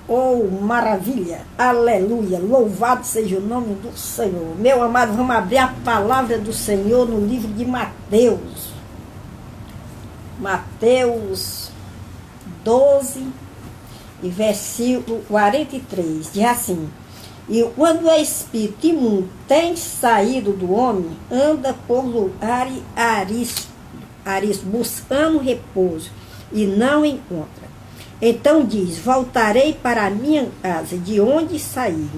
Oh, maravilha, aleluia, louvado seja o nome do Senhor. Meu amado, vamos abrir a palavra do Senhor no livro de Mateus. Mateus 12 e versículo 43, diz assim: e quando o espírito imundo tem saído do homem, anda por lugares ariscos, buscando repouso, e não encontra. Então diz: voltarei para a minha casa, de onde saí.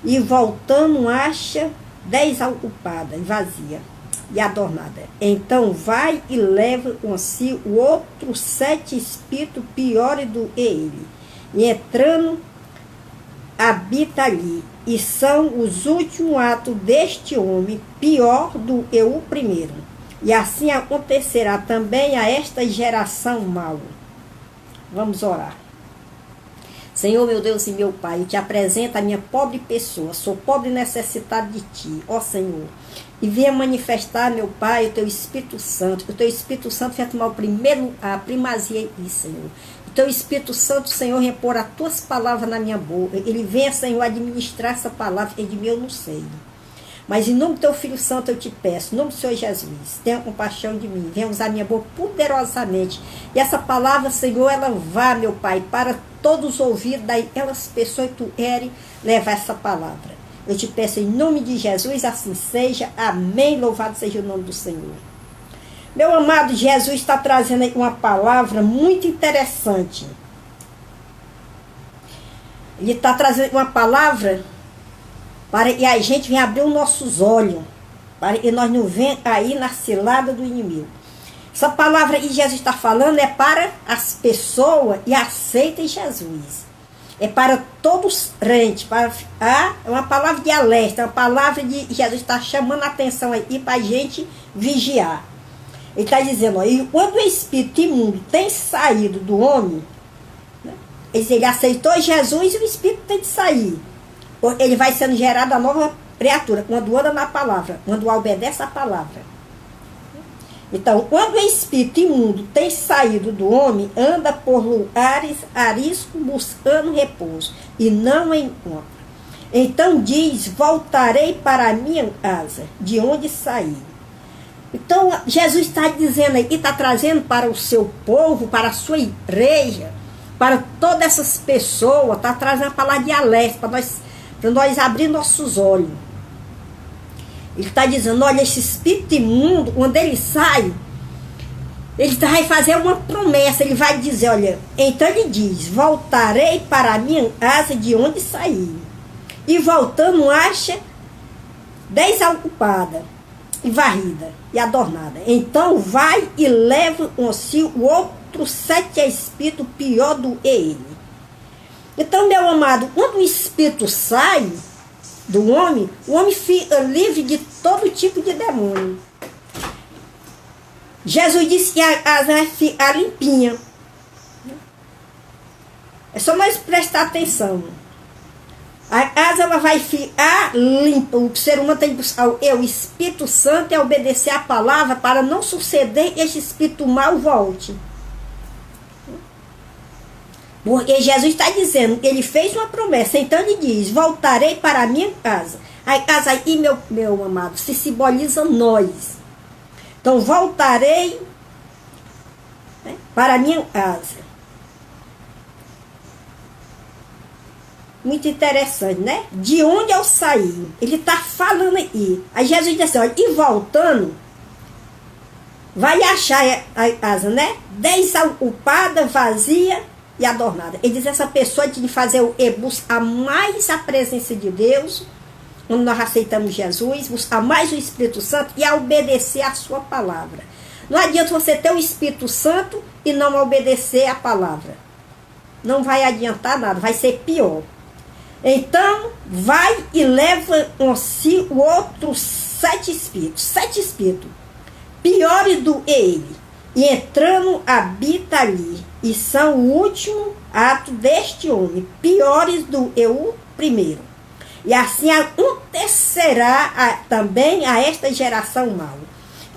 E voltando, acha 10 ocupada, vazia e adornada. Então vai e leva consigo o outro 7 espíritos piores do que ele. E entrando, habita ali. E são os últimos atos deste homem, pior do que o primeiro. E assim acontecerá também a esta geração mau. Vamos orar. Senhor, meu Deus e meu Pai, eu te apresento a minha pobre pessoa. Sou pobre e necessitada de Ti, ó Senhor. E venha manifestar, meu Pai, o Teu Espírito Santo. O Teu Espírito Santo vai tomar a primazia aqui, Senhor. O Teu Espírito Santo, Senhor, repor as Tuas palavras na minha boca. Ele venha, Senhor, administrar essa palavra, que de mim eu não sei. Mas em nome do Teu Filho Santo eu te peço, em nome do Senhor Jesus, tenha compaixão de mim, venha usar minha boca poderosamente. E essa palavra, Senhor, ela vá, meu Pai, para todos os ouvidos daquelas pessoas que Tu queres levar essa palavra. Eu te peço em nome de Jesus, assim seja. Amém. Louvado seja o nome do Senhor. Meu amado, Jesus está trazendo aí uma palavra muito interessante. Ele está trazendo uma palavra para que a gente venha abrir os nossos olhos, para que nós não venhamos aí na cilada do inimigo. Essa palavra que Jesus está falando é para as pessoas que aceitam Jesus. É para todos os crentes. É uma palavra de alerta, é uma palavra de Jesus está chamando a atenção aí para a gente vigiar. Ele está dizendo, ó, e quando o espírito imundo tem saído do homem, né, ele aceitou Jesus e o espírito tem de sair. Ele vai sendo gerado a nova criatura, quando anda na palavra, quando obedece a palavra. Então, quando o espírito imundo tem saído do homem, anda por lugares ariscos buscando repouso, e não encontra. Então diz, voltarei para a minha casa, de onde saí. Então, Jesus está dizendo aí, está trazendo para o seu povo, para a sua igreja, para todas essas pessoas, está trazendo a palavra de alerta, para nós abrir nossos olhos. Ele está dizendo, olha, esse espírito imundo, quando ele sai, ele vai fazer uma promessa, ele vai dizer, olha, então ele diz, voltarei para a minha casa de onde saí. E voltando, acha 10 ocupada, e varrida, e adornada. Então vai e leva consigo o outro 7 espíritos pior do que ele. Então, meu amado, quando o espírito sai do homem, o homem fica livre de todo tipo de demônio. Jesus disse que a casa vai ficar limpinha. É só nós prestar atenção. A casa ela vai ficar limpa. O ser humano tem que buscar o Espírito Santo e obedecer a palavra para não suceder que esse espírito mal volte. Porque Jesus está dizendo que ele fez uma promessa, então ele diz, voltarei para a minha casa. A casa aí, meu amado, se simboliza nós. Então, voltarei, né, para a minha casa. Muito interessante, né? De onde eu saí. Ele está falando aí. Aí Jesus diz assim, olha, e voltando, vai achar a casa, né? 10 ocupada, vazia e adornada. Ele diz, essa pessoa tem de fazer o quê? Buscar mais a presença de Deus, quando nós aceitamos Jesus, buscar mais o Espírito Santo e a obedecer a sua palavra. Não adianta você ter o Espírito Santo e não obedecer a palavra. Não vai adiantar nada, vai ser pior. Então, vai e leva consigo outros 7 espíritos, piores do que ele, e entrando habita ali, e são o último ato deste homem, piores do que o primeiro. E assim acontecerá também a esta geração mal.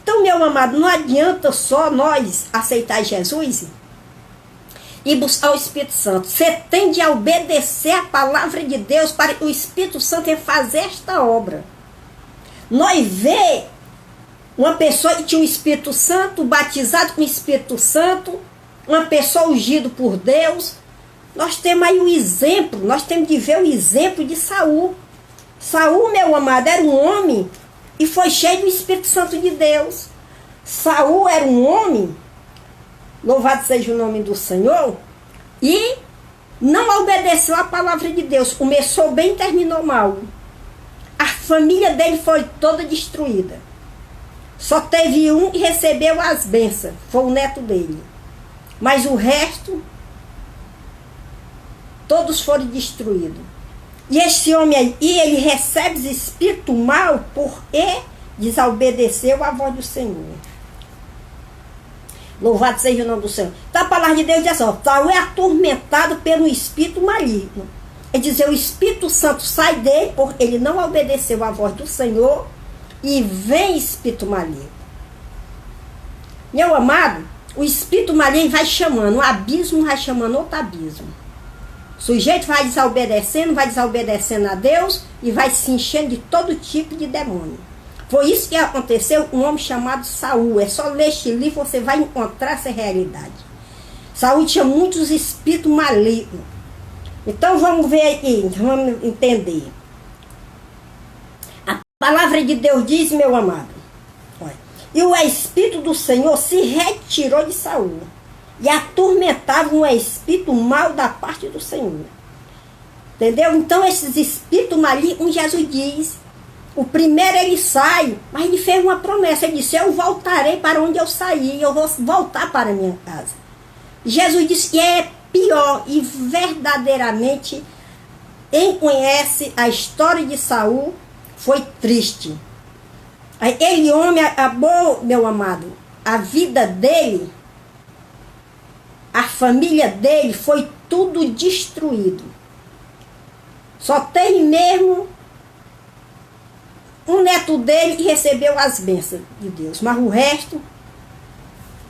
Então, meu amado, não adianta só nós aceitar Jesus e buscar o Espírito Santo. Você tem de obedecer a palavra de Deus para o Espírito Santo fazer esta obra. Nós vê uma pessoa que tinha o Espírito Santo, batizado com o Espírito Santo, uma pessoa ungida por Deus. Nós temos aí o exemplo, nós temos de ver o exemplo de Saul. Saul, meu amado, era um homem e foi cheio do Espírito Santo de Deus. Saul era um homem, louvado seja o nome do Senhor, e não obedeceu à palavra de Deus. Começou bem e terminou mal. A família dele foi toda destruída. Só teve um que recebeu as bênçãos, foi o neto dele. Mas o resto, todos foram destruídos. E esse homem aí, ele recebe espírito mal porque desobedeceu à voz do Senhor. Louvado seja o nome do Senhor. Então a palavra de Deus diz assim, Saul é atormentado pelo espírito maligno. É dizer, o Espírito Santo sai dele porque ele não obedeceu à voz do Senhor e vem espírito maligno. Meu amado, o espírito maligno vai chamando, um abismo vai chamando outro abismo. O sujeito vai desobedecendo a Deus e vai se enchendo de todo tipo de demônio. Foi isso que aconteceu com um homem chamado Saul. É só ler este livro, você vai encontrar essa realidade. Saul tinha muitos espíritos malignos. Então vamos ver aqui, vamos entender. A palavra de Deus diz, meu amado, olha, e o Espírito do Senhor se retirou de Saul e atormentava um espírito mau da parte do Senhor. Entendeu? Então esses espíritos malignos, Jesus diz, o primeiro ele sai, mas ele fez uma promessa, ele disse, eu voltarei para onde eu saí, eu vou voltar para a minha casa. Jesus disse que é pior e verdadeiramente quem conhece a história de Saul foi triste. Aquele homem acabou, meu amado, a vida dele, a família dele foi tudo destruído. Só tem mesmo um neto dele que recebeu as bênçãos de Deus, mas o resto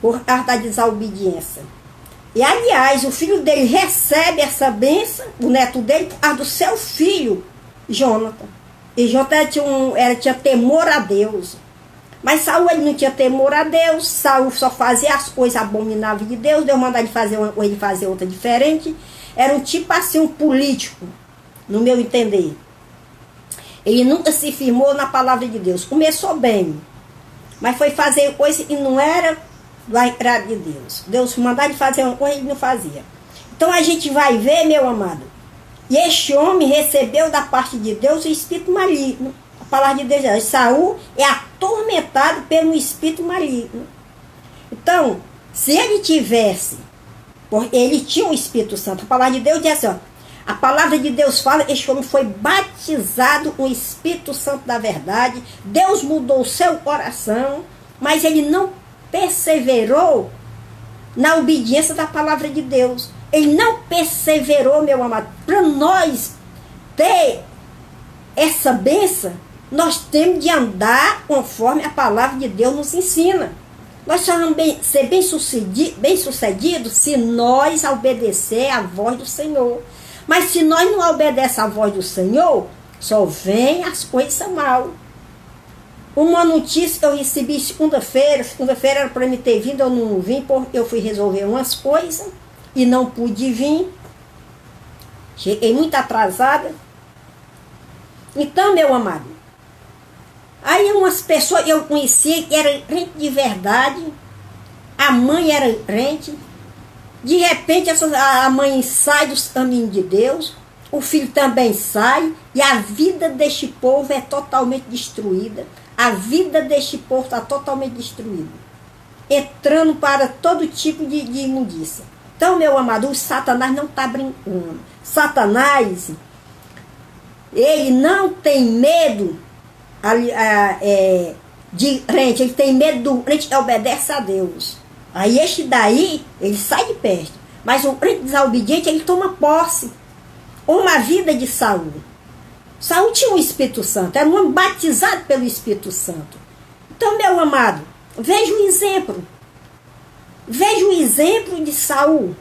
por causa da desobediência. E aliás, o filho dele recebe essa bênção, o neto dele, por causa do seu filho, Jonathan. E Jonathan tinha temor a Deus. Mas Saul ele não tinha temor a Deus. Saul só fazia as coisas abomináveis de Deus. Deus mandava ele fazer uma coisa e fazer outra diferente. Era um tipo assim, um político, no meu entender. Ele nunca se firmou na palavra de Deus. Começou bem, mas foi fazer coisa que não era do agrado de Deus. Deus mandava ele fazer uma coisa e ele não fazia. Então a gente vai ver, meu amado, e este homem recebeu da parte de Deus o espírito maligno. A palavra de Deus diz, Saul é atormentado pelo espírito maligno. Então, se ele tivesse, porque ele tinha o Espírito Santo, a palavra de Deus diz assim, ó, a palavra de Deus fala, este homem foi batizado com o Espírito Santo da verdade, Deus mudou o seu coração, mas ele não perseverou na obediência da palavra de Deus. Ele não perseverou, meu amado. Para nós ter essa bênção, nós temos de andar conforme a palavra de Deus nos ensina. Nós só vamos ser bem-sucedidos se nós obedecer à voz do Senhor. Mas se nós não obedecemos à voz do Senhor, só vem as coisas mal. Uma notícia que eu recebi segunda-feira era para me ter vindo, eu não vim, porque eu fui resolver umas coisas e não pude vir. Cheguei muito atrasada. Então, meu amado, aí umas pessoas eu conhecia que eram crente de verdade, a mãe era crente, de repente a mãe sai dos caminhos de Deus, o filho também sai, e a vida deste povo é totalmente destruída. A vida deste povo está totalmente destruída, entrando para todo tipo de imundícia. Então, meu amado, o Satanás não está brincando. Satanás, ele não tem medo de crente, ele tem medo do crente que obedece a Deus. Aí este daí, ele sai de perto. Mas o crente desobediente, ele toma posse. Uma vida de Saul. Saul tinha o Espírito Santo, era um homem batizado pelo Espírito Santo. Então, meu amado, veja o exemplo. Veja o exemplo de Saul.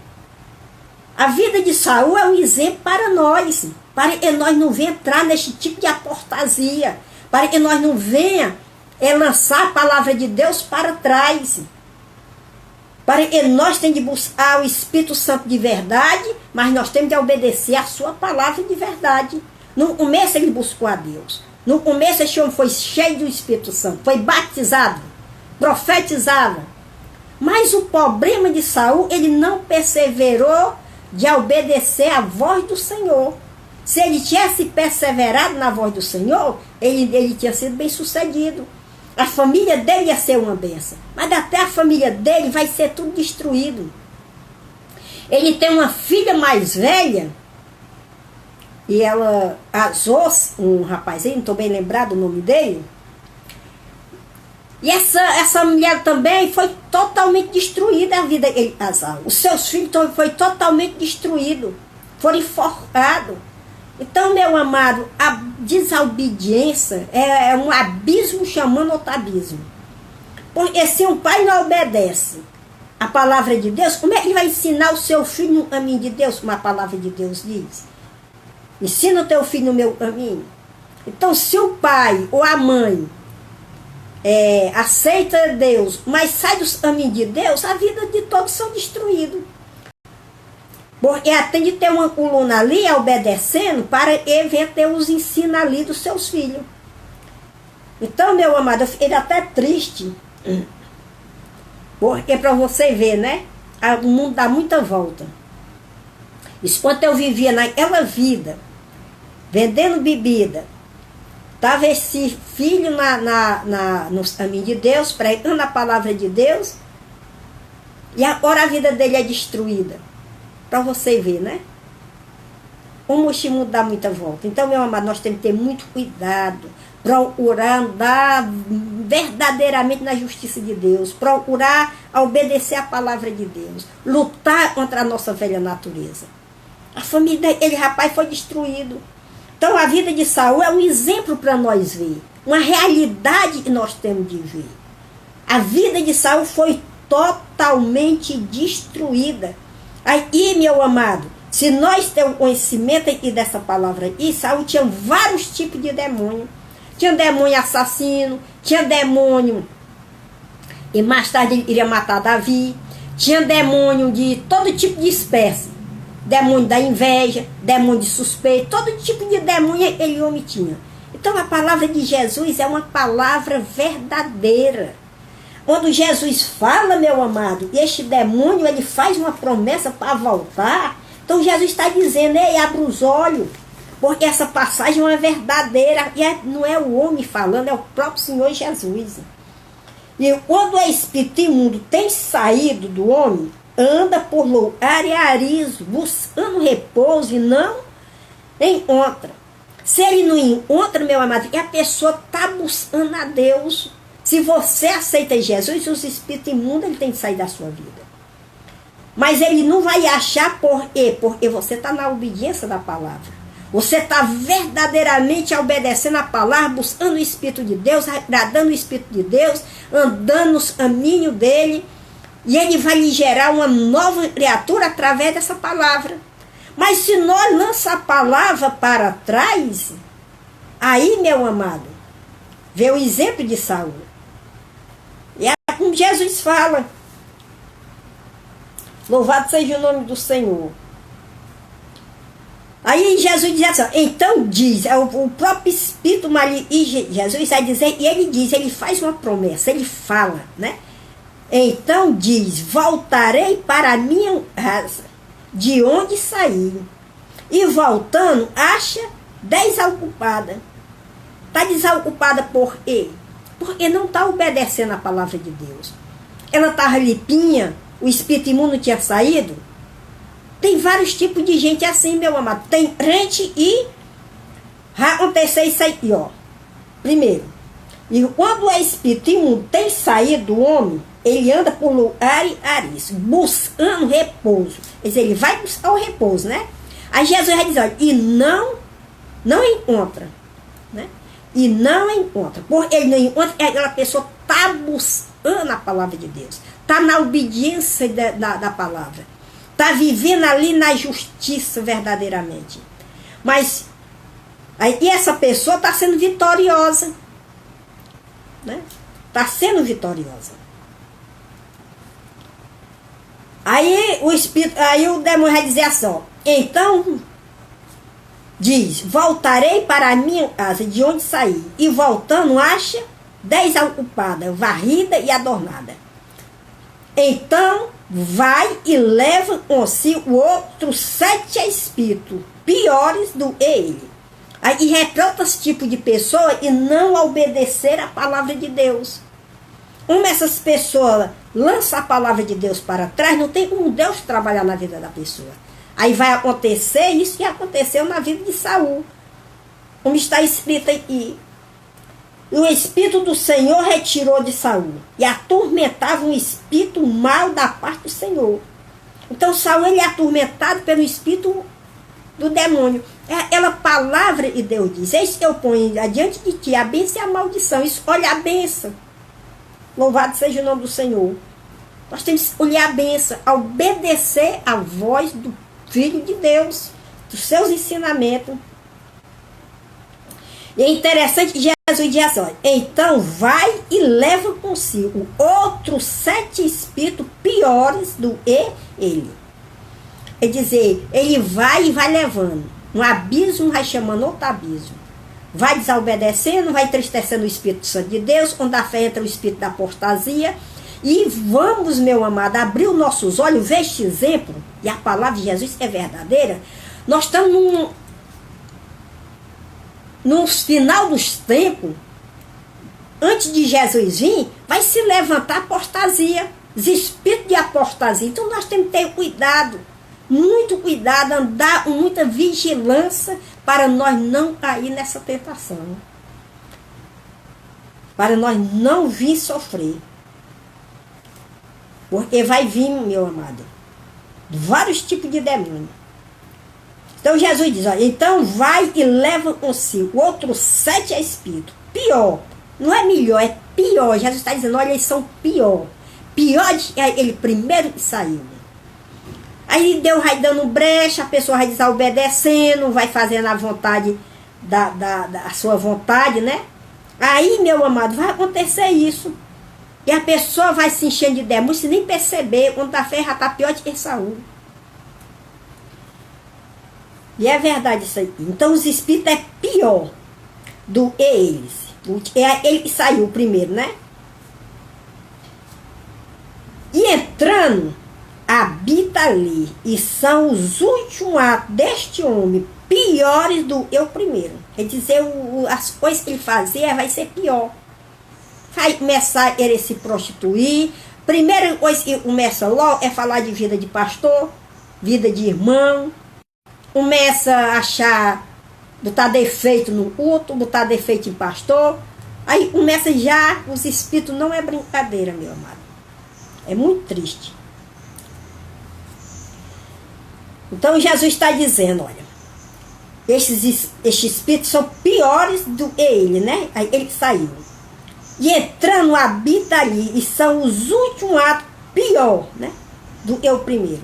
A vida de Saul é um exemplo para nós. Para que nós não venhamos entrar neste tipo de apostasia. Para que nós não venhamos lançar a palavra de Deus para trás. Para que nós temos de buscar o Espírito Santo de verdade, mas nós temos de obedecer a sua palavra de verdade. No começo ele buscou a Deus. No começo esse homem foi cheio do Espírito Santo. Foi batizado, profetizado. Mas o problema de Saul, ele não perseverou de obedecer à voz do Senhor. Se ele tivesse perseverado na voz do Senhor, ele tinha sido bem sucedido. A família dele ia ser uma bênção. Mas até a família dele vai ser tudo destruído. Ele tem uma filha mais velha. E ela casou um rapazinho, não estou bem lembrado o nome dele. E essa mulher também foi totalmente destruída a vida dele casal. Os seus filhos foi totalmente destruídos. Foram enforcados. Então, meu amado, a desobediência é um abismo chamando outro abismo. Porque se um pai não obedece a palavra de Deus, como é que ele vai ensinar o seu filho no caminho de Deus, como a palavra de Deus diz? Ensina o teu filho no meu caminho. Então, se o pai ou a mãe aceita Deus, mas sai dos caminhos de Deus, a vida de todos são destruídos. Porque tem de ter uma coluna ali obedecendo para ele venha ter os ensinos ali dos seus filhos. Então, meu amado, eu fiquei até triste. Porque para você ver, né? O mundo dá muita volta. Isso quando eu vivia naquela vida, vendendo bebida, estava esse filho nos caminhos de Deus, pregando a palavra de Deus, e agora a vida dele é destruída. Para você ver, né? Como este mundo dá muita volta. Então, meu amado, nós temos que ter muito cuidado, procurar andar verdadeiramente na justiça de Deus, procurar obedecer a palavra de Deus, lutar contra a nossa velha natureza. A família dele, rapaz, foi destruído. Então, a vida de Saul é um exemplo para nós ver, uma realidade que nós temos de ver. A vida de Saul foi totalmente destruída. Aí, meu amado, se nós temos conhecimento aqui dessa palavra aí, Saul tinha vários tipos de demônio. Tinha demônio assassino, tinha demônio, e mais tarde ele iria matar Davi. Tinha demônio de todo tipo de espécie. Demônio da inveja, demônio de suspeito, todo tipo de demônio ele homem tinha. Então a palavra de Jesus é uma palavra verdadeira. Quando Jesus fala, meu amado, e este demônio ele faz uma promessa para voltar, então Jesus está dizendo, ei, abre os olhos, porque essa passagem é uma verdadeira, e não é o homem falando, é o próprio Senhor Jesus. E quando o espírito imundo tem saído do homem, anda por lugar e arizo, buscando repouso e não encontra. Se ele não encontra, meu amado, e a pessoa está buscando a Deus. Se você aceita Jesus, os espíritos imundos ele tem que sair da sua vida. Mas ele não vai achar por quê? Porque você está na obediência da palavra. Você está verdadeiramente obedecendo a palavra, buscando o Espírito de Deus, agradando o Espírito de Deus, andando nos caminhos dele. E ele vai lhe gerar uma nova criatura através dessa palavra. Mas se nós lançamos a palavra para trás, aí, meu amado, vê o exemplo de Saul. E é como Jesus fala. Louvado seja o nome do Senhor. Aí Jesus diz assim, então diz, é o próprio Espírito Maria e Jesus vai dizer, e ele diz, ele faz uma promessa, ele fala, né? Então diz, voltarei para a minha casa, de onde saí. E voltando, acha desocupada. Está desocupada por quê? Porque não está obedecendo a palavra de Deus. Ela estava limpinha, o espírito imundo não tinha saído. Tem vários tipos de gente assim, meu amado. Tem crente e vai acontecer isso aí, ó. Primeiro, e quando o espírito imundo tem saído do homem, ele anda por lugar e ariz, buscando repouso. Quer dizer, ele vai buscar o repouso, né? Aí Jesus vai dizer, olha, e não encontra, né? E não encontra. Porque ele não encontra, aquela pessoa está buscando a palavra de Deus. Está na obediência da palavra. está vivendo ali na justiça verdadeiramente. Mas e essa pessoa está sendo vitoriosa. Né? Está sendo vitoriosa. Aí o demônio vai dizer assim, ó, então diz, voltarei para a minha casa de onde saí, e voltando acha 10 ocupadas, varrida e adornada. Então vai e leva consigo outros 7 espíritos, piores do que ele. Aí retrata esse tipo de pessoa e não obedecer a palavra de Deus. Como essas pessoas lançam a palavra de Deus para trás, não tem como Deus trabalhar na vida da pessoa. Aí vai acontecer isso que aconteceu na vida de Saul. Como está escrito aí. O Espírito do Senhor retirou de Saul e atormentava um espírito mau da parte do Senhor. Então Saul ele é atormentado pelo espírito do demônio. Aquela palavra de Deus diz, eis que eu ponho adiante de ti a bênção e a maldição. Escolhe a bênção. Louvado seja o nome do Senhor. Nós temos que escolher a bênção, obedecer a voz do Filho de Deus, dos seus ensinamentos. E é interessante que Jesus diz assim, então vai e leva consigo outros 7 espíritos piores do que ele. É dizer, ele vai e vai levando. Um abismo vai chamando outro abismo. Vai desobedecendo, vai entristecendo o Espírito Santo de Deus, onde a fé entra o espírito da apostasia. E vamos, meu amado, abrir os nossos olhos, ver este exemplo, e a palavra de Jesus é verdadeira. Nós estamos no final dos tempos, antes de Jesus vir, vai se levantar a apostasia, os espíritos de apostasia. Então nós temos que ter cuidado, muito cuidado, andar com muita vigilância para nós não cair nessa tentação. Para nós não vir sofrer. Porque vai vir, meu amado, vários tipos de demônio. Então Jesus diz, olha, então vai e leva consigo outros 7 espíritos. Pior, não é melhor, é pior. Jesus está dizendo, olha, eles são pior. Pior de ele primeiro que saiu. Aí Deus vai dando brecha, a pessoa vai desobedecendo, vai fazendo a vontade, a sua vontade, né? Aí, meu amado, vai acontecer isso. E a pessoa vai se enchendo de demônio sem nem perceber, quando a fé já está pior de que Saul. E é verdade isso aí. Então os espíritos é pior do que eles. É ele que saiu primeiro, né? E entrando, habita ali. E são os últimos atos deste homem piores do que o primeiro. Quer dizer, as coisas que ele fazia vai ser pior. Vai começar a querer se prostituir. Primeira coisa que começa logo é falar de vida de pastor, vida de irmão. Começa a achar, botar defeito no culto, botar defeito em pastor. Aí começa já, os espíritos não é brincadeira, meu amado. É muito triste. Então Jesus está dizendo, olha, estes espíritos são piores do que ele, né? Aí ele saiu. E entrando, habita ali, e são os últimos atos pior, né? Do que o primeiro.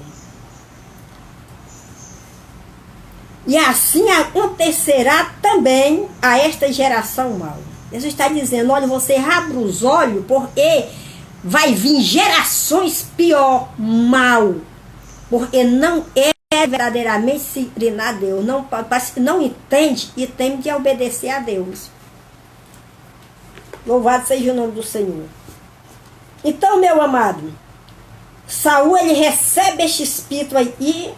E assim acontecerá também a esta geração mal. Jesus está dizendo, olha, você abre os olhos, porque vai vir gerações pior, mal. Porque não é verdadeiramente se inclinar a Deus. Não entende e tem de obedecer a Deus. Louvado seja o nome do Senhor. Então, meu amado, Saul, ele recebe este espírito aí,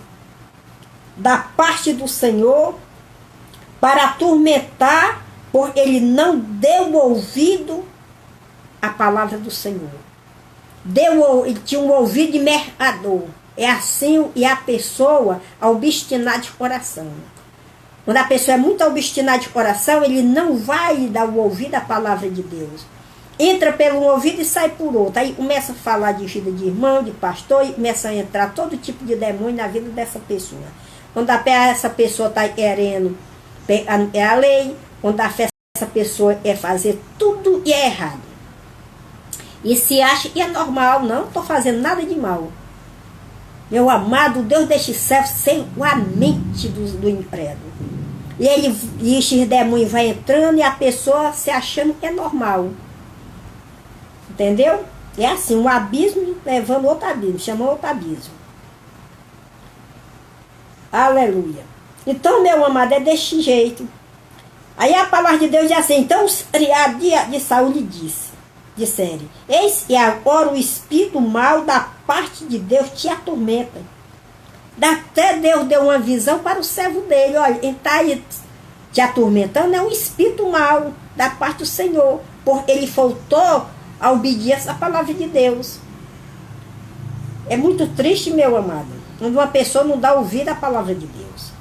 da parte do Senhor, para atormentar, porque ele não deu ouvido à palavra do Senhor. Ele tinha um ouvido de mercador. É assim, e a pessoa obstinada de coração. Quando a pessoa é muito obstinada de coração, ele não vai dar o ouvido à palavra de Deus. Entra pelo um ouvido e sai por outro. Aí começa a falar de vida de irmão, de pastor, e começa a entrar todo tipo de demônio na vida dessa pessoa. Quando essa pessoa está querendo, é a lei. Quando essa pessoa quer fazer tudo e é errado. E se acha que é normal, não estou fazendo nada de mal. Meu amado, Deus deste céu sem a mente do incrédulo. E esses demônios vai entrando e a pessoa se achando que é normal. Entendeu? É assim, um abismo levando outro abismo, chamou outro abismo. Aleluia. Então, meu amado, é deste jeito. Aí a palavra de Deus diz assim, então os criados de Saul lhe disseram, eis e agora o espírito mal da parte de Deus te atormenta. Até Deus deu uma visão para o servo dele, olha, ele está aí te atormentando, é um espírito mal da parte do Senhor, porque ele faltou a obediência à palavra de Deus. É muito triste, meu amado, quando uma pessoa não dá ouvido à palavra de Deus.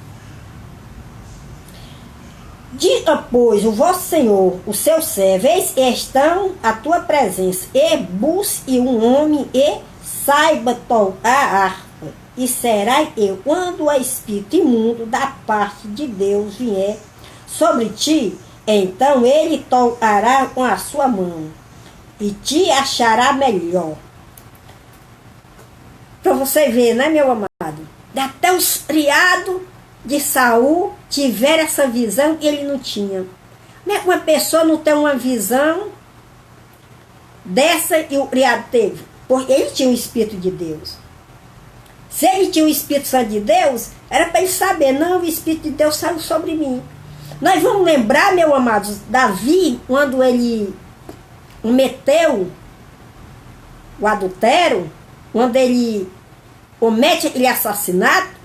Diga, pois, o vosso Senhor, o seu servo, eis estão à tua presença, e busque um homem, e saiba tocar a harpa, e será eu, quando o espírito imundo da parte de Deus vier sobre ti, então ele tocará com a sua mão, e te achará melhor. Para você ver, né, meu amado? Até os criados de Saul tiveram essa visão que ele não tinha. Uma pessoa não tem uma visão dessa que o criado teve, porque ele tinha o Espírito de Deus. Se ele tinha o Espírito Santo de Deus, era para ele saber, não, o Espírito de Deus saiu sobre mim. Nós vamos lembrar, meu amado, Davi, quando ele cometeu o adultério, quando ele comete aquele assassinato,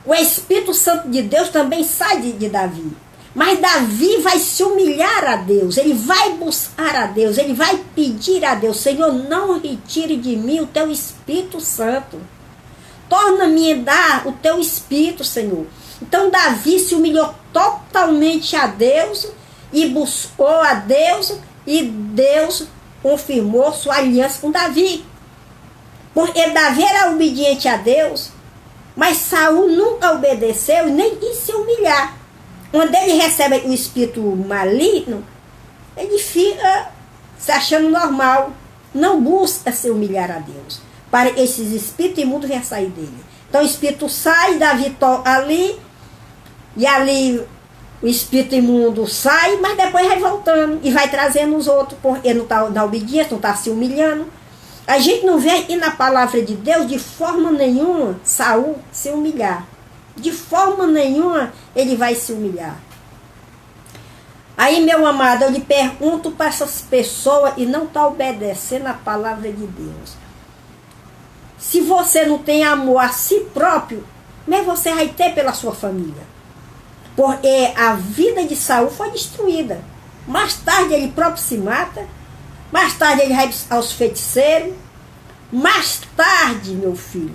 o Espírito Santo de Deus também sai de Davi. Mas Davi vai se humilhar a Deus, ele vai buscar a Deus, ele vai pedir a Deus, Senhor, não retire de mim o teu Espírito Santo. Torna-me dar o teu Espírito, Senhor. Então Davi se humilhou totalmente a Deus e buscou a Deus, e Deus confirmou sua aliança com Davi. Porque Davi era obediente a Deus, mas Saul nunca obedeceu e nem quis se humilhar. Quando ele recebe o espírito maligno, ele fica se achando normal, não busca se humilhar a Deus, para que esses espíritos imundos venham sair dele. Então o espírito sai, Davi toca ali, e ali o espírito imundo sai, mas depois vai voltando e vai trazendo os outros, porque não está na obediência, não está se humilhando. A gente não vê aqui na palavra de Deus de forma nenhuma Saul se humilhar. De forma nenhuma ele vai se humilhar. Aí, meu amado, eu lhe pergunto para essas pessoas e não está obedecendo a palavra de Deus. Se você não tem amor a si próprio, mas você vai ter pela sua família. Porque a vida de Saul foi destruída. Mais tarde ele próprio se mata. Mais tarde ele vai aos feiticeiros. Mais tarde, meu filho,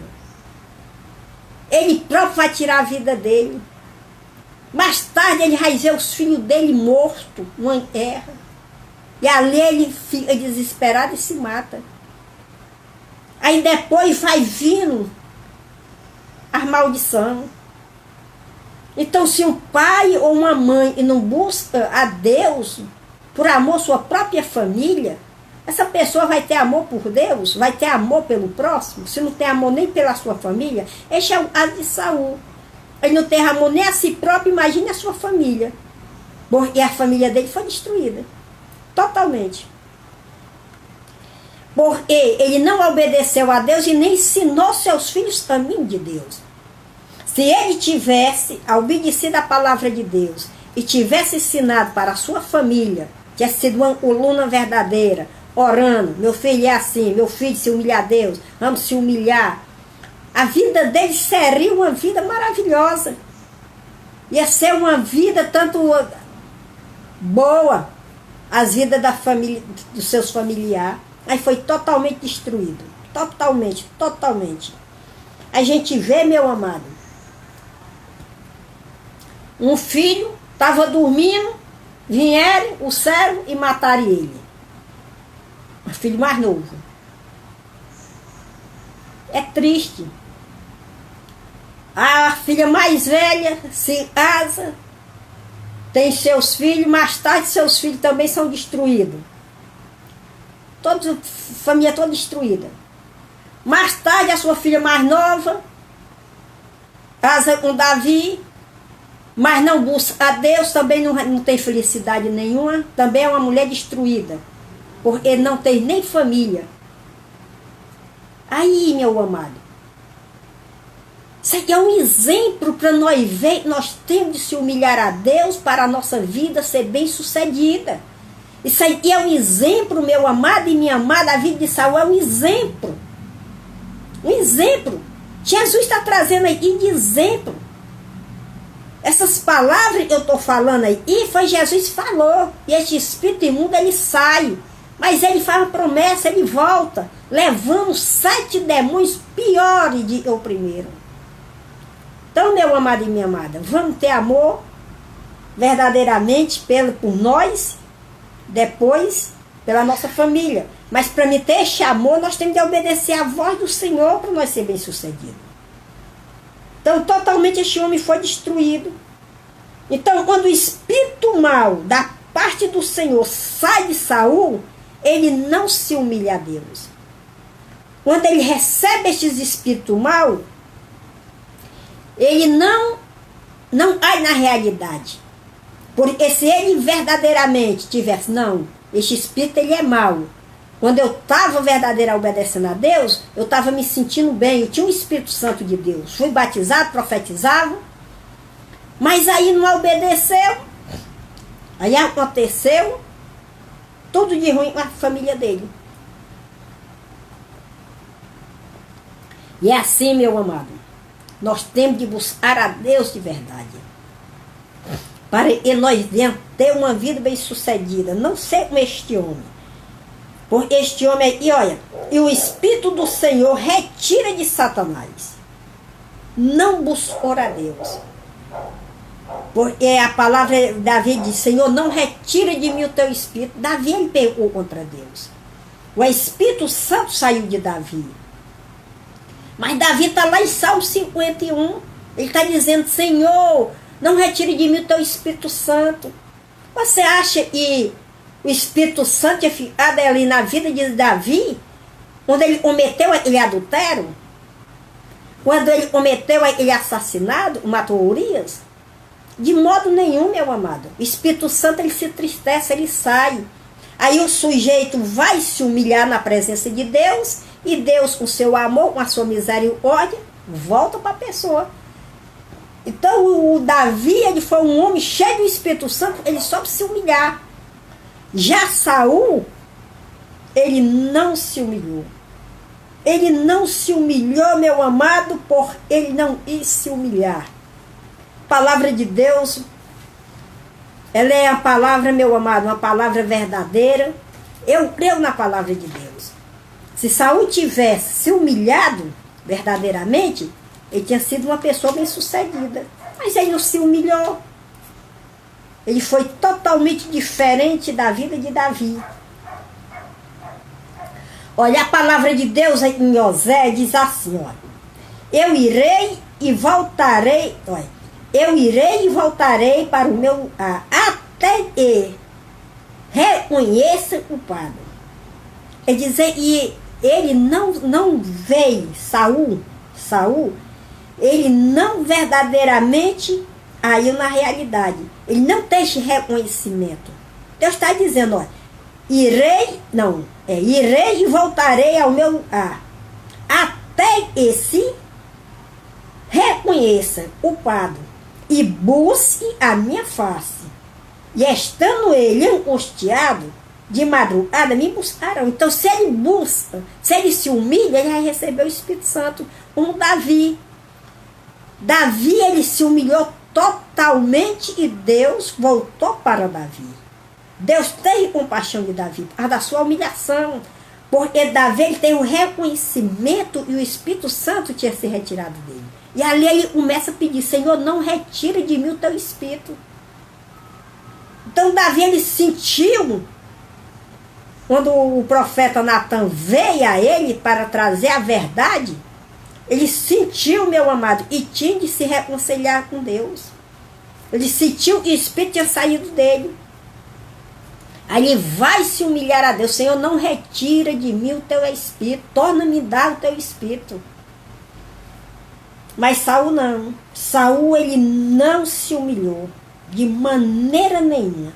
ele próprio vai tirar a vida dele. Mais tarde ele vai ver os filhos dele mortos numa guerra. E ali ele fica desesperado e se mata. Aí depois vai vindo a maldição. Então, se um pai ou uma mãe não busca a Deus por amor à sua própria família, essa pessoa vai ter amor por Deus? Vai ter amor pelo próximo? Se não tem amor nem pela sua família, este é o caso de Saul. Ele não tem amor nem a si próprio, imagine a sua família. E a família dele foi destruída. Totalmente. Porque ele não obedeceu a Deus e nem ensinou seus filhos o caminho de Deus. Se ele tivesse obedecido a palavra de Deus e tivesse ensinado para a sua família, tivesse sido uma coluna verdadeira, orando, meu filho é assim, meu filho se humilha a Deus, vamos se humilhar, a vida dele seria uma vida maravilhosa. Ia ser uma vida tanto boa, as vidas da família, dos seus familiares. Aí foi totalmente destruído. Totalmente, totalmente. A gente vê, meu amado, um filho estava dormindo, vieram o servo e mataram ele. O filho mais novo. É triste. A filha mais velha se casa, tem seus filhos, mais tarde seus filhos também são destruídos. A família toda destruída. Mais tarde a sua filha mais nova casa com Davi, mas não busca a Deus, também não tem felicidade nenhuma, também é uma mulher destruída, porque não tem nem família. Aí, meu amado, isso aqui é um exemplo para nós ver que nós temos de se humilhar a Deus para a nossa vida ser bem sucedida. Isso aí é um exemplo, meu amado e minha amada, a vida de Saul é um exemplo. Um exemplo. Jesus está trazendo aí de exemplo. Essas palavras que eu estou falando aí, e foi Jesus que falou. E este espírito imundo, ele sai. Mas ele faz uma promessa, ele volta, levando 7 demônios piores do que o primeiro. Então, meu amado e minha amada, vamos ter amor verdadeiramente por nós, depois pela nossa família. Mas para me ter este amor, nós temos de obedecer à voz do Senhor para nós ser bem-sucedidos. Então, totalmente este homem foi destruído. Então, quando o espírito mau da parte do Senhor sai de Saul, ele não se humilha a Deus. Quando ele recebe estes espíritos maus, ele não age na realidade. Porque se ele verdadeiramente tivesse, não, este espírito ele é mau. Quando eu estava verdadeiramente obedecendo a Deus, eu estava me sentindo bem, eu tinha um Espírito Santo de Deus. Fui batizado, profetizava, mas aí não obedeceu. Aí aconteceu tudo de ruim com a família dele. E é assim, meu amado, nós temos de buscar a Deus de verdade. Para que nós venhamos ter uma vida bem sucedida. Não ser como este homem. Porque este homem aqui, olha, e o Espírito do Senhor retira de Satanás. Não buscou a Deus. Porque a palavra de Davi diz, Senhor, não retira de mim o teu Espírito. Davi, ele pecou contra Deus. O Espírito Santo saiu de Davi. Mas Davi está lá em Salmo 51. Ele está dizendo, Senhor, não retire de mim o teu Espírito Santo. Você acha que o Espírito Santo tinha ficado ali na vida de Davi, quando ele cometeu aquele adultério? Quando ele cometeu aquele assassinato, matou Urias? De modo nenhum, meu amado. O Espírito Santo, ele se entristece, ele sai. Aí o sujeito vai se humilhar na presença de Deus, e Deus, com seu amor, com a sua misericórdia, volta para a pessoa. Então o Davi, ele foi um homem cheio do Espírito Santo, ele soube se humilhar. Já Saul, ele não se humilhou. Ele não se humilhou, meu amado, por ele não ir se humilhar. A palavra de Deus, ela é a palavra, meu amado, uma palavra verdadeira. Eu creio na palavra de Deus. Se Saul tivesse se humilhado verdadeiramente, ele tinha sido uma pessoa bem-sucedida. Mas ele não se humilhou. Ele foi totalmente diferente da vida de Davi. Olha, a palavra de Deus em Osé diz assim, olha, eu irei e voltarei, olha, eu irei e voltarei para o meu até que reconheça o culpado. Quer dizer, e ele não veio, Saul, ele não verdadeiramente aí na realidade. Ele não tem esse reconhecimento. Deus está dizendo, olha, irei e voltarei ao meu lugar, até esse reconheça o culpado e busque a minha face. E estando ele angustiado, de madrugada me buscarão. Então, se ele busca, se ele se humilha, ele vai receber o Espírito Santo, como Davi. Davi, ele se humilhou totalmente e Deus voltou para Davi. Deus teve compaixão de Davi, por causa da sua humilhação. Porque Davi, ele tem o reconhecimento e o Espírito Santo tinha se retirado dele. E ali ele começa a pedir, Senhor, não retira de mim o teu Espírito. Então, Davi, ele sentiu, quando o profeta Natan veio a ele para trazer a verdade, ele sentiu, meu amado, e tinha de se reconciliar com Deus. Ele sentiu que o Espírito tinha saído dele. Aí ele vai se humilhar a Deus. Senhor, não retira de mim o teu Espírito. Torna-me dar o teu Espírito. Mas Saul não. Saul, ele não se humilhou de maneira nenhuma.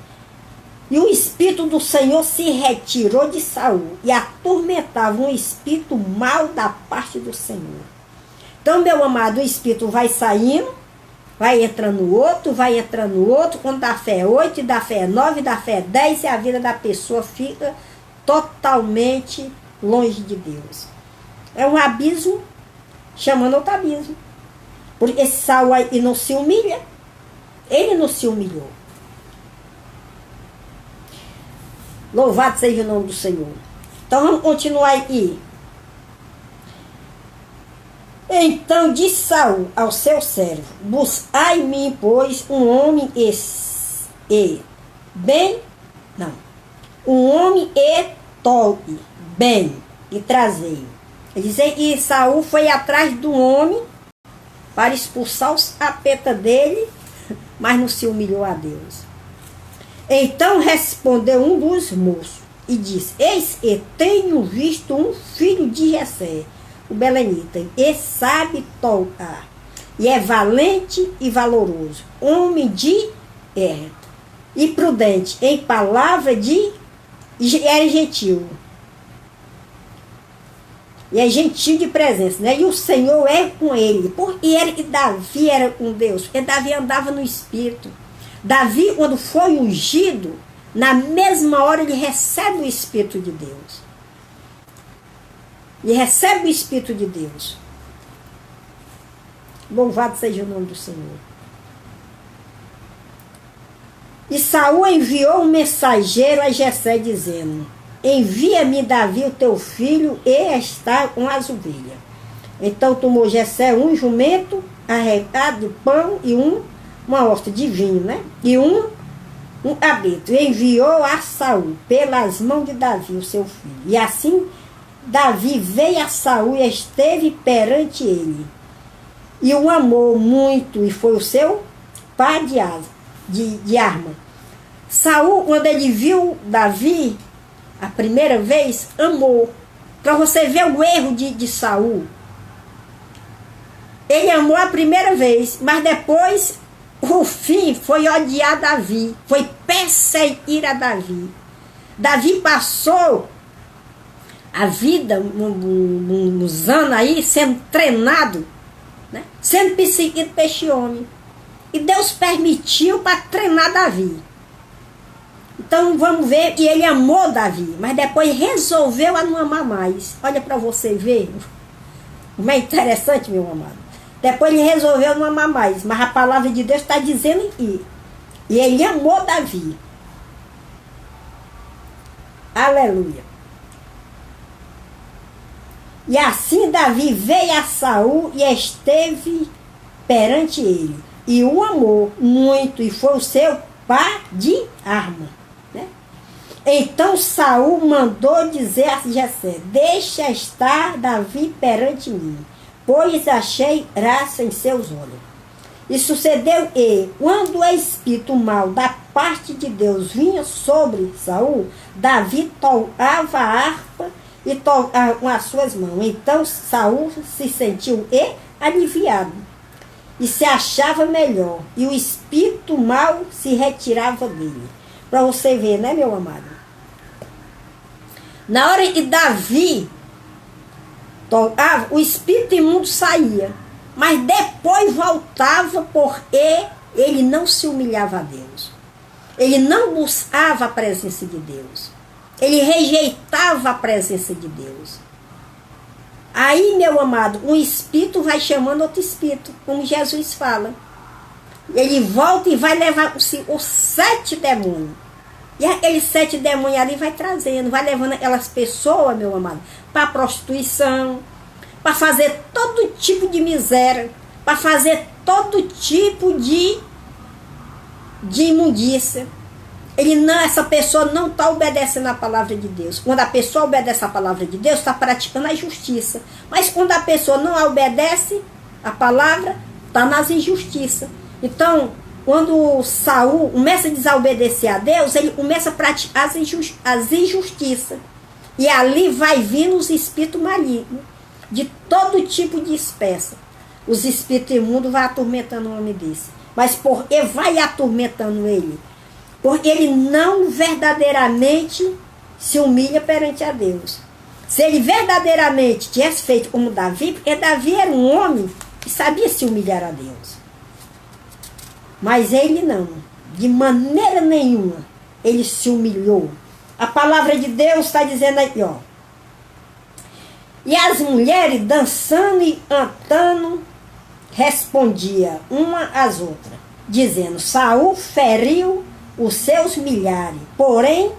E o Espírito do Senhor se retirou de Saul e atormentava um espírito mau da parte do Senhor. Então, meu amado, o espírito vai saindo, vai entrando no outro, vai entrando no outro. Quando dá fé é 8, dá fé é 9, dá fé é 10, e a vida da pessoa fica totalmente longe de Deus. É um abismo chamando outro abismo. Porque esse Saul aí não se humilha. Ele não se humilhou. Louvado seja o nome do Senhor. Então vamos continuar aí. Então disse Saul ao seu servo: buscai-me, pois, um homem um homem toque bem, e trazei. Ele diz que Saul foi atrás do homem para expulsar os capeta dele, mas não se humilhou a Deus. Então respondeu um dos moços e disse: eis que tenho visto um filho de Jessé, o belenita, e sabe tocar, e é valente e valoroso, homem de guerra, e prudente em palavra é gentil. E é gentil de presença, né? E o Senhor é com ele. E Davi era um Deus. Porque Davi andava no Espírito. Davi, quando foi ungido, na mesma hora ele recebe o Espírito de Deus. Ele recebe o Espírito de Deus. Louvado seja o nome do Senhor. E Saul enviou um mensageiro a Jessé, dizendo: envia-me Davi, o teu filho, e está com as ovelhas. Então tomou Jessé um jumento arregado de pão e uma horta de vinho, né? E um cabrito. E enviou a Saul pelas mãos de Davi, o seu filho. E assim Davi veio a Saul e esteve perante ele. E o amou muito, e foi o seu pai de arma. Saul, quando ele viu Davi a primeira vez, amou. Para você ver o erro de Saul. Ele amou a primeira vez, mas depois o fim foi odiar Davi, foi perseguir a Davi. Davi passou a vida, uns anos aí, sendo treinado, né? Sendo perseguido por este homem. E Deus permitiu para treinar Davi. Então vamos ver que ele amou Davi, mas depois resolveu a não amar mais. Olha para você ver, como é interessante, meu amado. Depois ele resolveu não amar mais, mas a palavra de Deus está dizendo aqui. E ele amou Davi. Aleluia. E assim Davi veio a Saul e esteve perante ele. E o amou muito, e foi o seu pai de arma. Então Saul mandou dizer a Jessé: deixa estar Davi perante mim, pois achei graça em seus olhos. E sucedeu que, quando o espírito mau da parte de Deus vinha sobre Saul, Davi tocava a harpa e tocava com as suas mãos. Então Saul se sentiu aliviado e se achava melhor, e o espírito mau se retirava dele. Para você ver, né, meu amado? Na hora que Davi tocava, o espírito imundo saía. Mas depois voltava porque ele não se humilhava a Deus. Ele não buscava a presença de Deus. Ele rejeitava a presença de Deus. Aí, meu amado, um espírito vai chamando outro espírito, como Jesus fala. Ele volta e vai levar os 7 demônios. E aqueles 7 demônios ali vai trazendo, vai levando aquelas pessoas, meu amado, para prostituição, para fazer todo tipo de miséria, para fazer todo tipo de imundícia. Essa pessoa não está obedecendo a palavra de Deus. Quando a pessoa obedece a palavra de Deus, está praticando a justiça. Mas quando a pessoa não obedece a palavra, está nas injustiças. Então, quando Saul começa a desobedecer a Deus, ele começa a praticar as injustiças. E ali vai vindo os espíritos malignos, de todo tipo de espécie. os espíritos imundos vão atormentando um homem desse. Mas porque vai atormentando ele? Porque ele não verdadeiramente se humilha perante a Deus. Se ele verdadeiramente tivesse feito como Davi, porque Davi era um homem que sabia se humilhar a Deus. Mas ele não, de maneira nenhuma, ele se humilhou. A palavra de Deus está dizendo aqui, ó. E as mulheres dançando e cantando, respondia uma às outras, dizendo, Saul feriu os seus milhares, porém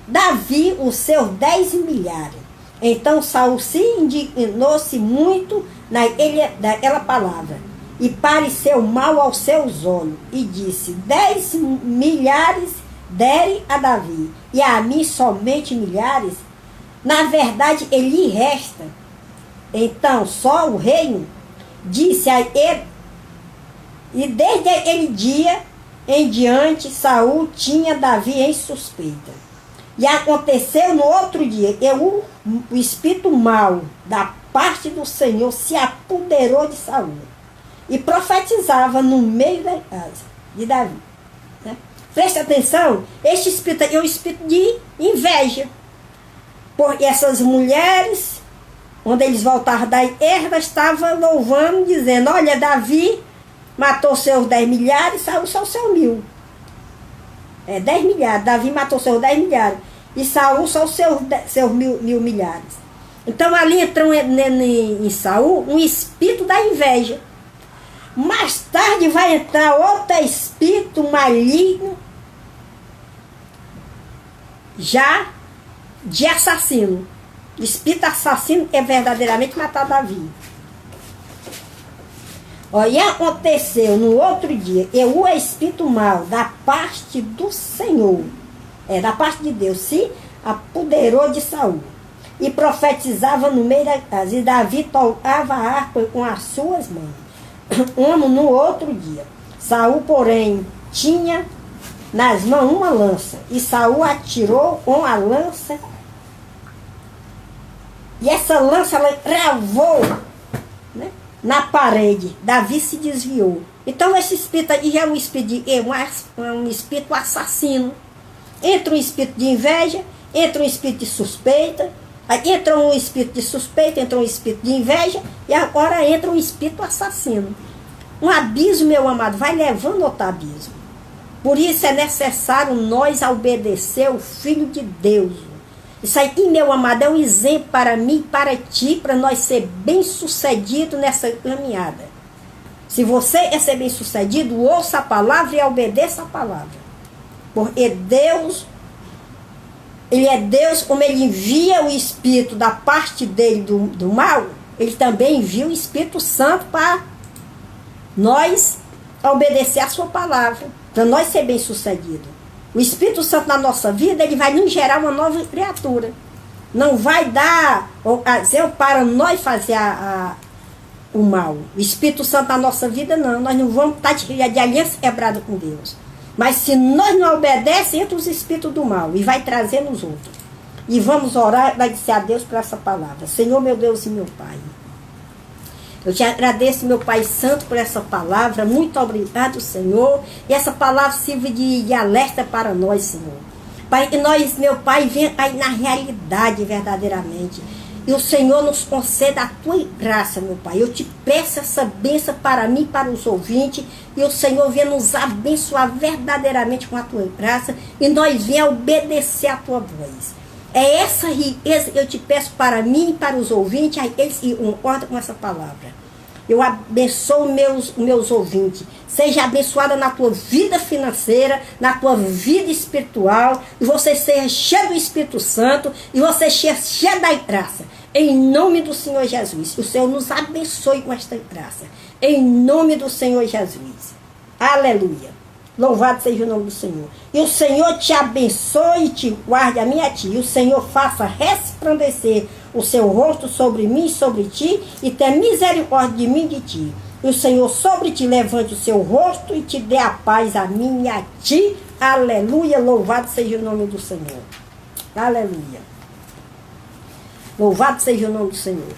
Davi os seus 10 milhares. Então Saul se indignou-se muito daquela palavra, e pareceu mal aos seus olhos, e disse, 10 milhares dere a Davi, e a mim somente milhares. Na verdade, ele resta. Então, só o reino disse a ele, e desde aquele dia em diante, Saul tinha Davi em suspeita. E aconteceu no outro dia, que o espírito mau da parte do Senhor se apoderou de Saul e profetizava no meio da casa de Davi. Né? Preste atenção, este espírito é um espírito de inveja. Porque essas mulheres, quando eles voltaram da guerra, estavam louvando, dizendo, olha, Davi matou seus 10 milhares, Saul só seu 1000. 10 milhares, Davi matou seus 10 milhares, e Saul só seus 1000 milhares. Então ali entrou em Saul um espírito da inveja. Mais tarde vai entrar outro espírito maligno, já de assassino. O espírito assassino é verdadeiramente matar Davi. E aconteceu no outro dia, e o espírito mau da parte do Senhor, da parte de Deus, se apoderou de Saul e profetizava no meio da casa, e Davi tocava a harpa com as suas mãos. No outro dia, Saul, porém, tinha nas mãos uma lança, e Saul atirou com a lança, e essa lança ela cravou, né, na parede. Davi se desviou. Então esse espírito aí já é um espírito assassino. Entra um espírito de inveja, entra um espírito de suspeita, aí entra um espírito de suspeita, entra um espírito de inveja, e agora entra um espírito assassino. Um abismo, meu amado, vai levando outro abismo. Por isso é necessário nós obedecer o Filho de Deus. Isso aí, meu amado, é um exemplo para mim e para ti, para nós ser bem-sucedidos nessa caminhada. Se você é ser bem-sucedido, ouça a palavra e obedeça a palavra. Porque Deus, Ele é Deus, como Ele envia o Espírito da parte dele do mal, Ele também envia o Espírito Santo para nós obedecer a sua palavra, para nós ser bem-sucedidos. O Espírito Santo na nossa vida, ele vai nos gerar uma nova criatura. Não vai dar ocasião para nós fazer o mal. O Espírito Santo na nossa vida, não. Nós não vamos estar de aliança quebrada com Deus. Mas se nós não obedecemos, entra os espíritos do mal e vai trazendo os outros. E vamos orar, agradecer a Deus por essa palavra. Senhor, meu Deus e meu Pai, eu te agradeço, meu Pai Santo, por essa palavra. Muito obrigado, Senhor. E essa palavra sirva de alerta para nós, Senhor. Pai, que nós, meu Pai, venha aí na realidade verdadeiramente. E o Senhor nos conceda a tua graça, meu Pai. Eu te peço essa bênção para mim e para os ouvintes. E o Senhor venha nos abençoar verdadeiramente com a tua graça. E nós venha obedecer a tua voz. É essa riqueza que eu te peço para mim e para os ouvintes, eles que concordam com essa palavra. Eu abençoo meus ouvintes. Seja abençoada na tua vida financeira, na tua vida espiritual, e você seja cheio do Espírito Santo, e você seja cheio da graça. Em nome do Senhor Jesus. O Senhor nos abençoe com esta graça. Em nome do Senhor Jesus. Aleluia. Louvado seja o nome do Senhor. E o Senhor te abençoe e te guarde a mim e a ti. E o Senhor faça resplandecer o seu rosto sobre mim e sobre ti, e tenha misericórdia de mim e de ti. E o Senhor sobre ti levante o seu rosto e te dê a paz a mim e a ti. Aleluia. Louvado seja o nome do Senhor. Aleluia. Louvado seja o nome do Senhor.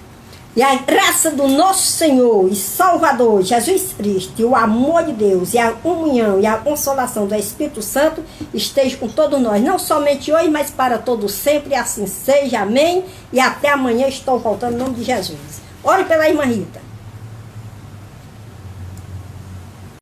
E a graça do nosso Senhor e Salvador Jesus Cristo, e o amor de Deus, e a comunhão e a consolação do Espírito Santo esteja com todos nós, não somente hoje, mas para todos sempre, assim seja, amém. E até amanhã, estou voltando em nome de Jesus. Ore pela irmã Rita.